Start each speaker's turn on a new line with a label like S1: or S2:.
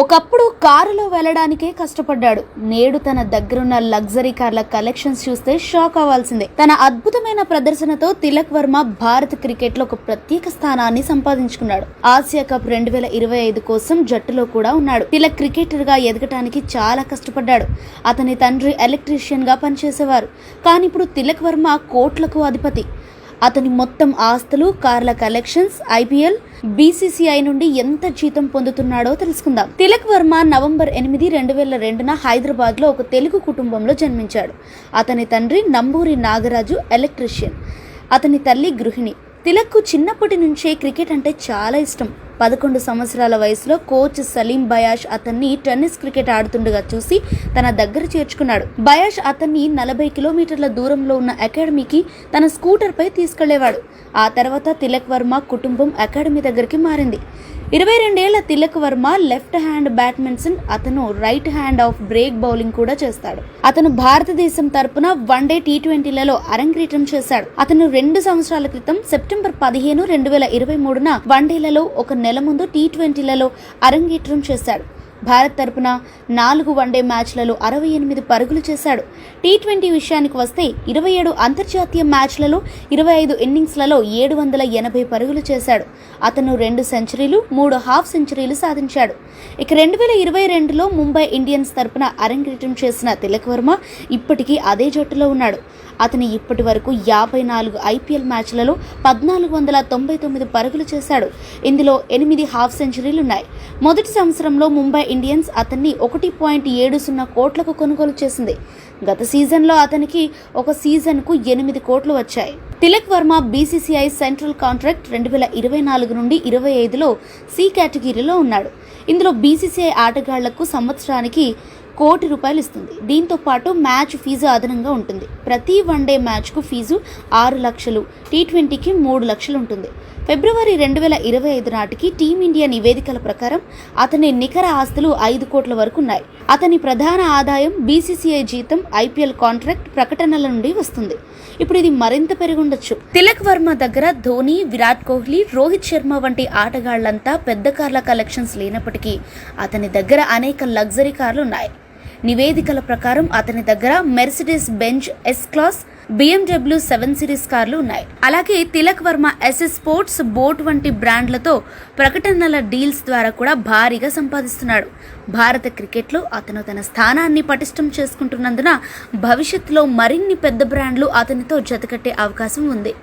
S1: ఒకప్పుడు కారులో వెళ్ళడానికే కష్టపడ్డాడు. నేడు తన దగ్గరున్న లగ్జరీ కార్ల కలెక్షన్స్ చూస్తే షాక్ అవ్వాల్సిందే. తన అద్భుతమైన ప్రదర్శనతో తిలక్ వర్మ భారత క్రికెట్ లో ఒక ప్రత్యేక స్థానాన్ని సంపాదించుకున్నాడు. ఆసియా కప్ 2025 కోసం జట్టులో కూడా ఉన్నాడు. తిలక్ క్రికెటర్ గా ఎదగటానికి చాలా కష్టపడ్డాడు. అతని తండ్రి ఎలక్ట్రీషియన్ గా పనిచేసేవారు. కానీ ఇప్పుడు తిలక్ వర్మ కోట్లకు అధిపతి. అతని మొత్తం ఆస్తులు, కార్ల కలెక్షన్స్, ఐపీఎల్, బీసీసీఐ నుండి ఎంత జీతం పొందుతున్నాడో తెలుసుకుందాం. తిలక్ వర్మ నవంబర్ 8, 2002న హైదరాబాద్ లో ఒక తెలుగు కుటుంబంలో జన్మించాడు. అతని తండ్రి నంబూరి నాగరాజు ఎలక్ట్రీషియన్, అతని తల్లి గృహిణి. తిలక్కు చిన్నప్పటి నుంచే క్రికెట్ అంటే చాలా ఇష్టం. 11 సంవత్సరాల వయసులో కోచ్ సలీం బయాష్ అతన్ని టెన్నిస్ క్రికెట్ ఆడుతుండగా చూసి తన దగ్గర చేర్చుకున్నాడు. బయాష్ అతన్ని 40 కిలోమీటర్ల దూరంలో ఉన్న అకాడమీకి తన స్కూటర్ పై తీసుకెళ్లేవాడు. ఆ తర్వాత తిలక్ వర్మ కుటుంబం అకాడమీ దగ్గరికి మారింది. 22 ఏళ్ల Tilak Varma left hand batsman. అతను right hand off break bowling కూడా చేస్తాడు. అతను భారతదేశం తరపున వన్డే, టీ20లలో అరంగేట్రం చేశాడు. అతను 2 సంవత్సరాల క్రితం సెప్టెంబర్ 15, 2023న వన్డేలలో, ఒక నెల ముందు టీ20లలో అరంగేట్రం చేశాడు. భారత్ తరపున 4 వన్డే మ్యాచ్లలో 68 పరుగులు చేశాడు. టీ20 విషయానికి వస్తే 27 అంతర్జాతీయ మ్యాచ్లలో 25 ఇన్నింగ్స్లలో 780 పరుగులు చేశాడు. అతను 2 సెంచరీలు, 3 హాఫ్ సెంచరీలు సాధించాడు. ఇక 2022లో ముంబై ఇండియన్స్ తరపున అరంగేట్రం చేసిన తిలక్ వర్మ ఇప్పటికీ అదే జట్టులో ఉన్నాడు. అతను ఇప్పటి వరకు 54 ఐపీఎల్ మ్యాచ్లలో 1499 పరుగులు చేశాడు. ఇందులో 8 హాఫ్ సెంచరీలున్నాయి. మొదటి సంవత్సరంలో ముంబై ఇండియన్స్ అతన్ని 1.70 కోట్లకు కొనుగోలు చేసింది. గత సీజన్లో అతనికి ఒక సీజన్కు 8 కోట్లు వచ్చాయి. Tilak Varma BCCI central contract 2024 నుండి 25లో సి కేటగిరీలో ఉన్నాడు. ఇందులో బీసీసీఐ ఆటగాళ్లకు సంవత్సరానికి ₹1 కోటి ఇస్తుంది. దీంతో పాటు మ్యాచ్ ఫీజు అదనంగా ఉంటుంది. ప్రతి వన్డే మ్యాచ్కు ఫీజు 6 లక్షలు, టీ20కి 3 లక్షలు ఉంటుంది. ఫిబ్రవరి 2025 నాటికి టీమిండియా నివేదికల ప్రకారం అతని నికర ఆస్తులు 5 కోట్ల వరకు ఉన్నాయి. అతని ప్రధాన ఆదాయం బీసీసీఐ జీతం, ఐపీఎల్ కాంట్రాక్ట్ ప్రకటనల నుండి వస్తుంది. ఇప్పుడు ఇది మరింత పెరుగుండొచ్చు. తిలక్ వర్మ దగ్గర ధోని, విరాట్ కోహ్లీ, రోహిత్ శర్మ వంటి ఆటగాళ్లంతా పెద్ద కార్ల కలెక్షన్స్ లేనప్పటికీ అతని దగ్గర అనేక లగ్జరీ కార్లు ఉన్నాయి. నివేదికల ప్రకారం అతని దగ్గర Mercedes Benz S class, BMW 7 సిరీస్ కార్లు ఉన్నాయి. అలాగే Tilak Varma SS sports, boat వంటి బ్రాండ్లతో ప్రకటనల డీల్స్ ద్వారా కూడా భారీగా సంపాదిస్తున్నాడు. భారత క్రికెట్లో అతను తన స్థానాన్ని పటిష్టం చేసుకుంటున్నందున భవిష్యత్తులో మరిన్ని పెద్ద బ్రాండ్లు అతనితో జతకట్టే అవకాశం ఉంది.